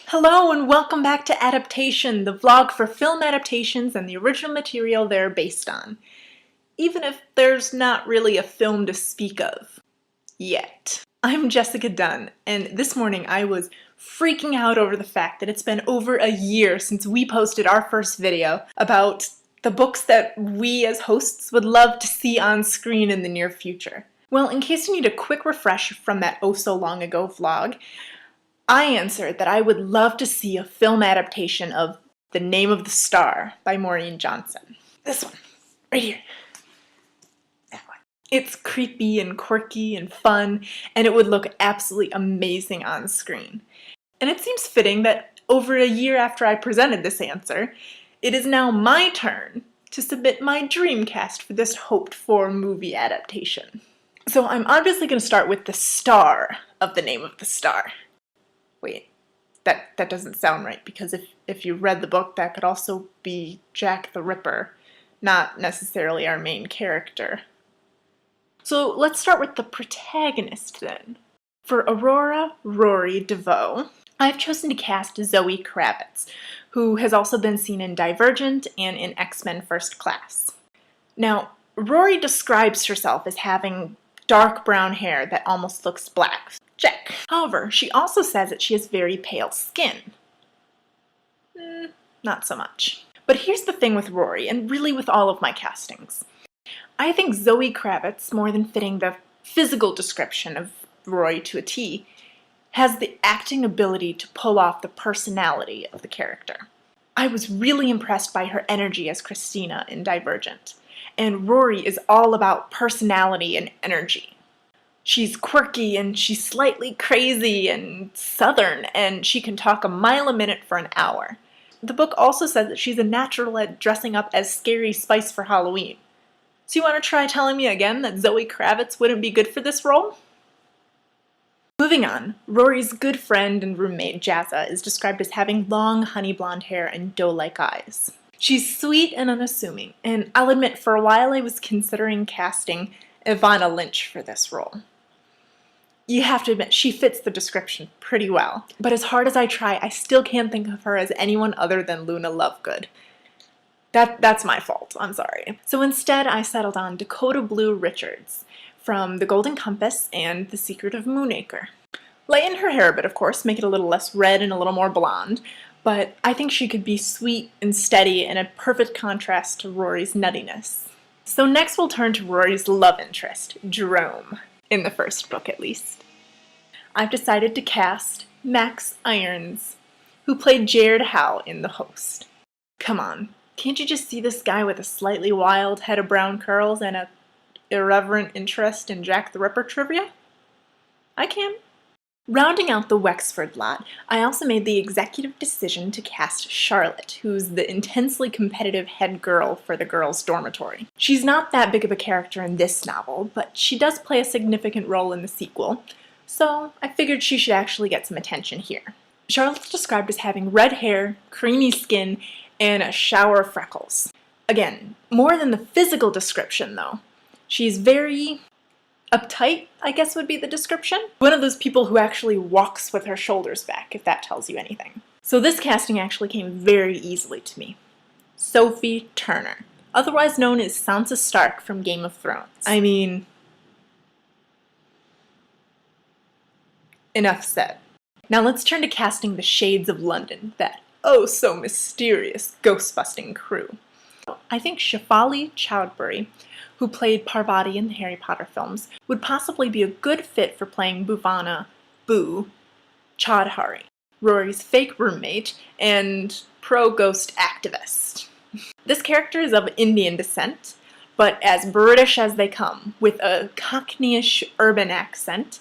Hello and welcome back to Adaptation, the vlog for film adaptations and the original material they're based on. Even if there's not really a film to speak of. Yet. I'm Jessica Dunn, and this morning I was freaking out over the fact that it's been over a year since we posted our first video about the books that we as hosts would love to see on screen in the near future. Well, in case you need a quick refresh from that oh-so-long-ago vlog, I answered that I would love to see a film adaptation of The Name of the Star by Maureen Johnson. This one, right here. That one. It's creepy and quirky and fun, and it would look absolutely amazing on screen. And it seems fitting that over a year after I presented this answer, it is now my turn to submit my dream cast for this hoped-for movie adaptation. So I'm obviously going to start with the star of The Name of the Star. Wait, that doesn't sound right, because if you read the book, that could also be Jack the Ripper, not necessarily our main character. So let's start with the protagonist then. For Aurora Rory DeVoe, I've chosen to cast Zoe Kravitz, who has also been seen in Divergent and in X-Men First Class. Now, Rory describes herself as having dark brown hair that almost looks black. Check. However, she also says that she has very pale skin. Not so much. But here's the thing with Rory, and really with all of my castings. I think Zoe Kravitz, more than fitting the physical description of Rory to a T, has the acting ability to pull off the personality of the character. I was really impressed by her energy as Christina in Divergent, and Rory is all about personality and energy. She's quirky and she's slightly crazy and southern, and she can talk a mile a minute for an hour. The book also says that she's a natural at dressing up as Scary Spice for Halloween. So you want to try telling me again that Zoe Kravitz wouldn't be good for this role? Moving on, Rory's good friend and roommate Jazza is described as having long honey blonde hair and doe-like eyes. She's sweet and unassuming, and I'll admit for a while I was considering casting Evanna Lynch for this role. You have to admit, she fits the description pretty well. But as hard as I try, I still can't think of her as anyone other than Luna Lovegood. That's my fault, I'm sorry. So instead, I settled on Dakota Blue Richards from The Golden Compass and The Secret of Moonacre. Lighten her hair a bit, of course, make it a little less red and a little more blonde, but I think she could be sweet and steady and a perfect contrast to Rory's nuttiness. So next we'll turn to Rory's love interest, Jerome. In the first book, at least. I've decided to cast Max Irons, who played Jared Howe in The Host. Come on, can't you just see this guy with a slightly wild head of brown curls and a irreverent interest in Jack the Ripper trivia? I can. Rounding out the Wexford lot, I also made the executive decision to cast Charlotte, who's the intensely competitive head girl for the girls' dormitory. She's not that big of a character in this novel, but she does play a significant role in the sequel, so I figured she should actually get some attention here. Charlotte's described as having red hair, creamy skin, and a shower of freckles. Again, more than the physical description, though. She's very uptight, I guess would be the description. One of those people who actually walks with her shoulders back, if that tells you anything. So this casting actually came very easily to me. Sophie Turner, otherwise known as Sansa Stark from Game of Thrones. I mean, enough said. Now let's turn to casting the Shades of London, that oh so mysterious ghost-busting crew. I think Shefali Chowdhury, who played Parvati in the Harry Potter films, would possibly be a good fit for playing Bhuvana Boo Chowdhury, Rory's fake roommate and pro-ghost activist. This character is of Indian descent, but as British as they come, with a Cockneyish urban accent,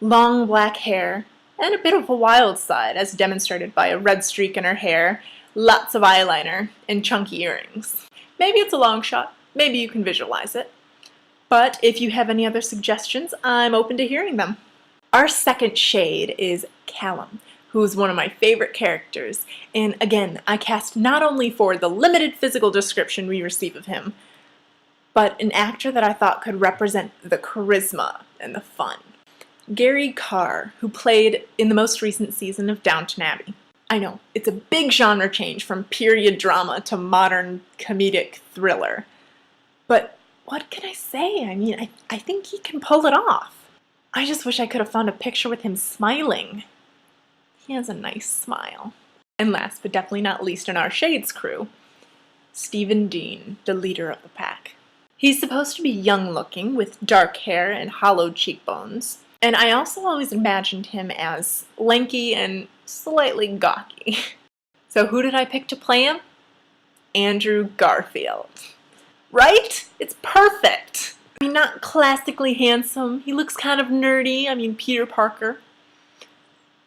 long black hair, and a bit of a wild side, as demonstrated by a red streak in her hair, lots of eyeliner, and chunky earrings. Maybe it's a long shot. Maybe you can visualize it. But if you have any other suggestions, I'm open to hearing them. Our second shade is Callum, who is one of my favorite characters, and again, I cast not only for the limited physical description we receive of him, but an actor that I thought could represent the charisma and the fun. Gary Carr, who played in the most recent season of Downton Abbey. I know, it's a big genre change from period drama to modern comedic thriller. But what can I say? I mean, I think he can pull it off. I just wish I could have found a picture with him smiling. He has a nice smile. And last but definitely not least in our Shades crew, Stephen Dean, the leader of the pack. He's supposed to be young-looking with dark hair and hollowed cheekbones. And I also always imagined him as lanky and slightly gawky. So who did I pick to play him? Andrew Garfield. Right? It's perfect! I mean, not classically handsome. He looks kind of nerdy. I mean, Peter Parker.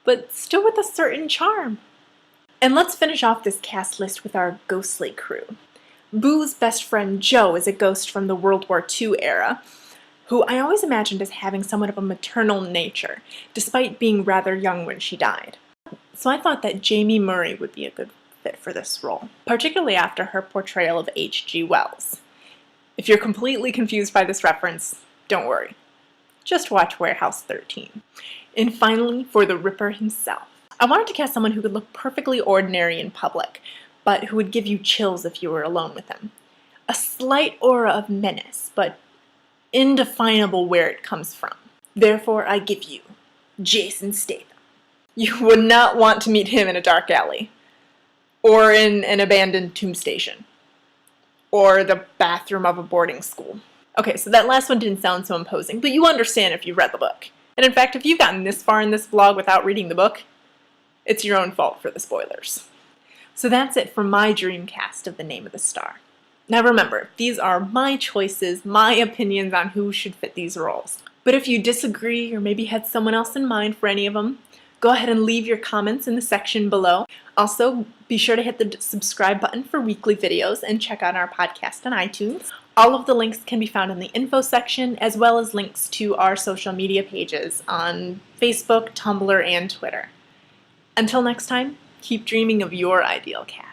But still with a certain charm. And let's finish off this cast list with our ghostly crew. Boo's best friend Joe is a ghost from the World War II era, who I always imagined as having somewhat of a maternal nature, despite being rather young when she died. So I thought that Jamie Murray would be a good fit for this role, particularly after her portrayal of H.G. Wells. If you're completely confused by this reference, don't worry. Just watch Warehouse 13. And finally, for the Ripper himself. I wanted to cast someone who could look perfectly ordinary in public, but who would give you chills if you were alone with him. A slight aura of menace, but indefinable where it comes from. Therefore, I give you Jason Statham. You would not want to meet him in a dark alley, or in an abandoned tomb station, or the bathroom of a boarding school. Okay, so that last one didn't sound so imposing, but you understand if you read the book. And in fact, if you've gotten this far in this vlog without reading the book, it's your own fault for the spoilers. So that's it for my dream cast of The Name of the Star. Now remember, these are my choices, my opinions on who should fit these roles. But if you disagree or maybe had someone else in mind for any of them, go ahead and leave your comments in the section below. Also, be sure to hit the subscribe button for weekly videos and check out our podcast on iTunes. All of the links can be found in the info section, as well as links to our social media pages on Facebook, Tumblr, and Twitter. Until next time, keep dreaming of your ideal cast.